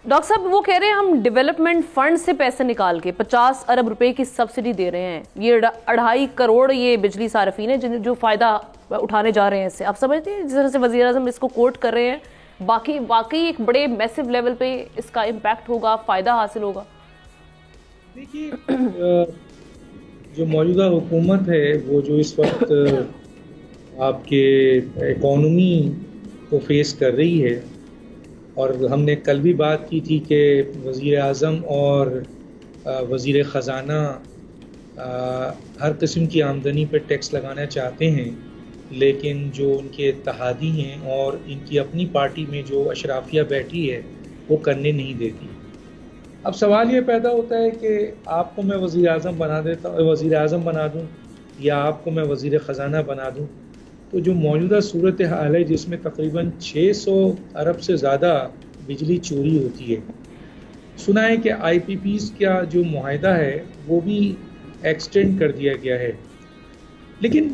Doctor صاحب وہ کہہ رہے ہیں ہم ڈیولپمنٹ فنڈ سے پیسے نکال کے 50 ارب روپے کی سبسڈی دے رہے ہیں، یہ 2.5 کروڑ یہ بجلی صارفین ہیں جو فائدہ اٹھانے جا رہے ہیں اس سے. آپ سمجھتے ہیں جس طرح سے وزیر اعظم اس کو کوٹ کر رہے ہیں واقعی ایک بڑے میسو لیول پہ اس کا امپیکٹ ہوگا، فائدہ حاصل ہوگا؟ دیکھیے جو موجودہ حکومت ہے وہ جو اس وقت آپ کے اکانومی کو فیس کر رہی ہے، اور ہم نے کل بھی بات کی تھی کہ وزیر اعظم اور وزیر خزانہ ہر قسم کی آمدنی پہ ٹیکس لگانا چاہتے ہیں، لیکن جو ان کے اتحادی ہیں اور ان کی اپنی پارٹی میں جو اشرافیہ بیٹھی ہے وہ کرنے نہیں دیتی. اب سوال یہ پیدا ہوتا ہے کہ آپ کو میں وزیر اعظم بنا دوں یا آپ کو میں وزیر خزانہ بنا دوں. تو جو موجودہ صورتحال ہے جس میں تقریباً 600 ارب سے زیادہ بجلی چوری ہوتی ہے، سنا ہے کہ آئی پی پیز کا جو معاہدہ ہے وہ بھی ایکسٹینڈ کر دیا گیا ہے. لیکن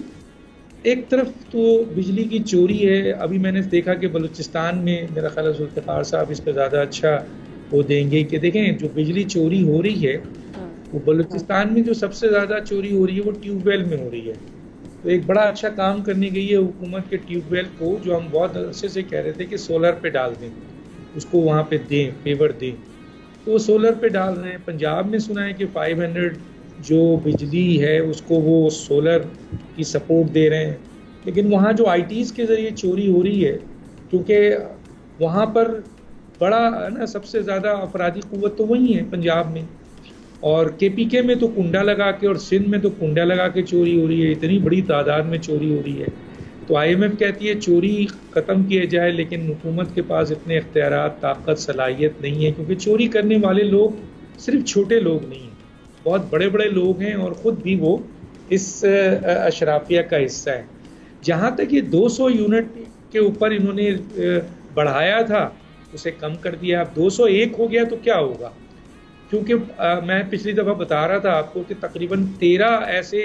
ایک طرف تو بجلی کی چوری ہے. ابھی میں نے دیکھا کہ بلوچستان میں میرا خیال ہے ذوالفقار صاحب اس پہ زیادہ اچھا وہ دیں گے کہ دیکھیں جو بجلی چوری ہو رہی ہے وہ بلوچستان میں جو سب سے زیادہ چوری ہو رہی ہے وہ ٹیوب ویل میں ہو رہی ہے. تو ایک بڑا اچھا کام کرنے گئی ہے حکومت کے ٹیوب ویل کو، جو ہم بہت عرصے سے کہہ رہے تھے کہ سولر پہ ڈال دیں، اس کو وہاں پہ دیں، فیور دیں، تو وہ سولر پہ ڈال رہے ہیں. پنجاب میں سنا ہے کہ 500 جو بجلی ہے اس کو وہ سولر کی سپورٹ دے رہے ہیں. لیکن وہاں جو آئی ٹیز کے ذریعے چوری ہو رہی ہے، کیونکہ وہاں پر بڑا نا سب سے زیادہ افرادی قوت تو وہی ہے پنجاب میں، اور کے پی کے میں تو کنڈا لگا کے اور سندھ میں تو کنڈا لگا کے چوری ہو رہی ہے. اتنی بڑی تعداد میں چوری ہو رہی ہے. تو آئی ایم ایف کہتی ہے چوری ختم کیے جائے، لیکن حکومت کے پاس اتنے اختیارات، طاقت، صلاحیت نہیں ہے، کیونکہ چوری کرنے والے لوگ صرف چھوٹے لوگ نہیں ہیں، بہت بڑے بڑے لوگ ہیں، اور خود بھی وہ اس اشرافیہ کا حصہ ہے. جہاں تک یہ 200 یونٹ کے اوپر انہوں نے بڑھایا تھا اسے کم کر دیا، اب 201 ہو گیا تو کیا ہوگا؟ کیونکہ میں پچھلی دفعہ بتا رہا تھا آپ کو کہ تقریباً 13 ایسے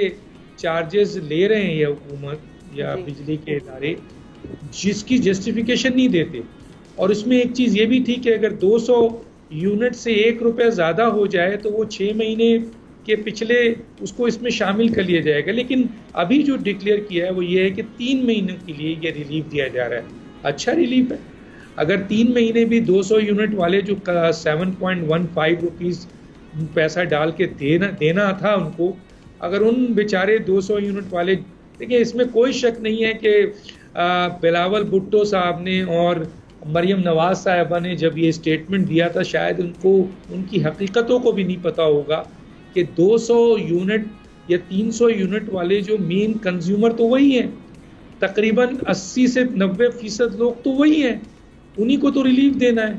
چارجز لے رہے ہیں یہ حکومت یا بجلی کے ادارے جس کی جسٹیفیکیشن نہیں دیتے. اور اس میں ایک چیز یہ بھی تھی کہ اگر 200 یونٹ سے 1 روپے زیادہ ہو جائے تو وہ 6 مہینے کے پچھلے اس کو اس میں شامل کر لیا جائے گا. لیکن ابھی جو ڈکلیئر کیا ہے وہ یہ ہے کہ 3 مہینے کے لیے یہ ریلیف دیا جا رہا ہے. اچھا ریلیف ہے. اگر 3 مہینے بھی 200 یونٹ والے جو 7.15 روپیز پیسہ ڈال کے دینا تھا ان کو، اگر ان بیچارے 200 یونٹ والے، دیکھیں اس میں کوئی شک نہیں ہے کہ بلاول بھٹو صاحب نے اور مریم نواز صاحبہ نے جب یہ اسٹیٹمنٹ دیا تھا شاید ان کو ان کی حقیقتوں کو بھی نہیں پتا ہوگا کہ 200 یونٹ یا 300 یونٹ والے جو مین کنزیومر تو وہی ہیں، تقریباً 80 سے 90% لوگ تو وہی ہیں، انہی کو تو ریلیف دینا ہے.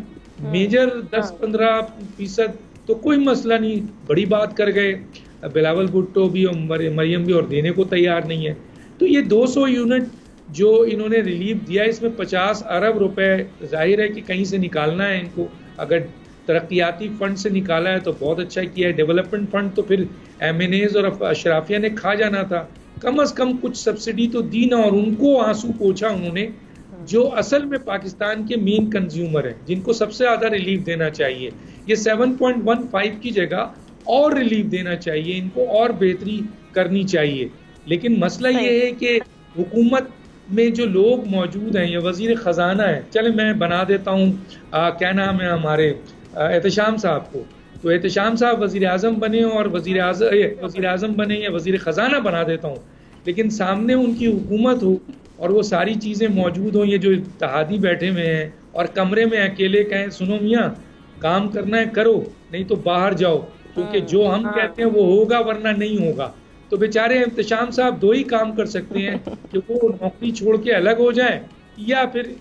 میجر 10-15% تو کوئی مسئلہ نہیں، بڑی بات کر گئے بلاول بھٹو بھی اور مریم بھی، اور دینے کو تیار نہیں ہے. تو یہ 200 یونٹ جو انہوں نے ریلیف دیا اس میں 50 ارب روپے ظاہر ہے کہ کہیں سے نکالنا ہے ان کو. اگر ترقیاتی فنڈ سے نکالا ہے تو بہت اچھا کیا ہے، ڈیولپمنٹ فنڈ تو پھر ایم این ایز اور اشرافیہ نے کھا جانا تھا. کم از کم کچھ سبسڈی تو دی نا، اور ان کو آنسو پوچھا انہوں نے جو اصل میں پاکستان کے مین کنزیومر ہیں، جن کو سب سے زیادہ ریلیف دینا چاہیے. یہ 7.15 کی جگہ اور ریلیف دینا چاہیے، ان کو اور بہتری کرنی چاہیے. لیکن مسئلہ یہ ہے کہ حکومت میں جو لوگ موجود ہیں، یہ وزیر خزانہ ہے، چلے میں بنا دیتا ہوں کیا نام ہے ہمارے احتشام صاحب کو، تو احتشام صاحب وزیر اعظم بنے اور وزیر اعظم بنے یا وزیر خزانہ بنا دیتا ہوں، لیکن سامنے ان کی حکومت ہو اور وہ ساری چیزیں موجود ہوں. یہ جو اتحادی بیٹھے ہوئے ہیں اور کمرے میں اکیلے کہیں سنو میاں کام کرنا ہے کرو، نہیں تو باہر جاؤ، کیونکہ جو ہم کہتے ہیں وہ ہوگا ورنہ نہیں ہوگا. تو بیچارے احتشام صاحب 2 ہی کام کر سکتے ہیں کہ وہ نوکری چھوڑ کے الگ ہو جائیں، یا پھر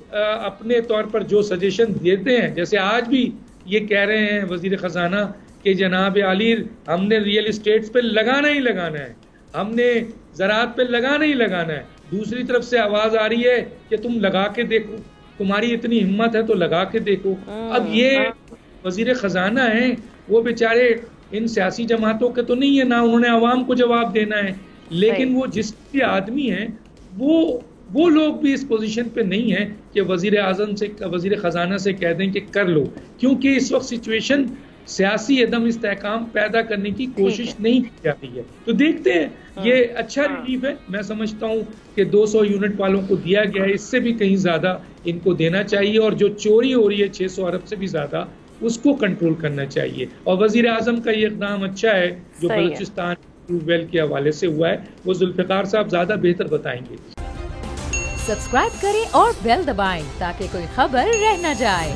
اپنے طور پر جو سجیشن دیتے ہیں، جیسے آج بھی یہ کہہ رہے ہیں وزیر خزانہ کہ جناب عالی ہم نے ریئل اسٹیٹس پہ لگانا ہی لگانا ہے، ہم نے زراعت پہ لگانا ہی لگانا ہے. دوسری طرف سے آواز آ رہی ہے کہ تم لگا کے دیکھو، تمہاری اتنی ہمت ہے تو لگا کے دیکھو. اب یہ وزیر خزانہ ہیں، وہ بیچارے ان سیاسی جماعتوں کے تو نہیں ہے، نہ انہوں نے عوام کو جواب دینا ہے، لیکن وہ جس کے آدمی ہیں وہ وہ لوگ بھی اس پوزیشن پہ نہیں ہیں کہ وزیر اعظم سے وزیر خزانہ سے کہہ دیں کہ کر لو، کیونکہ اس وقت سچویشن سیاسی عدم استحکام پیدا کرنے کی کوشش نہیں کی جا رہی ہے. تو دیکھتے ہیں، یہ اچھا ریلیف ہے. میں سمجھتا ہوں کہ 200 یونٹ والوں کو دیا گیا ہے، اس سے بھی کہیں زیادہ ان کو دینا چاہیے، اور جو چوری ہو رہی ہے 600 ارب سے بھی زیادہ، اس کو کنٹرول کرنا چاہیے. اور وزیر اعظم کا یہ اقدام اچھا ہے جو بلوچستان ٹیوب ویل کے حوالے سے ہوا ہے، وہ ذوالفقار صاحب زیادہ بہتر بتائیں گے. سبسکرائب کریں اور بیل دبائیں تاکہ کوئی خبر رہ نہ جائے.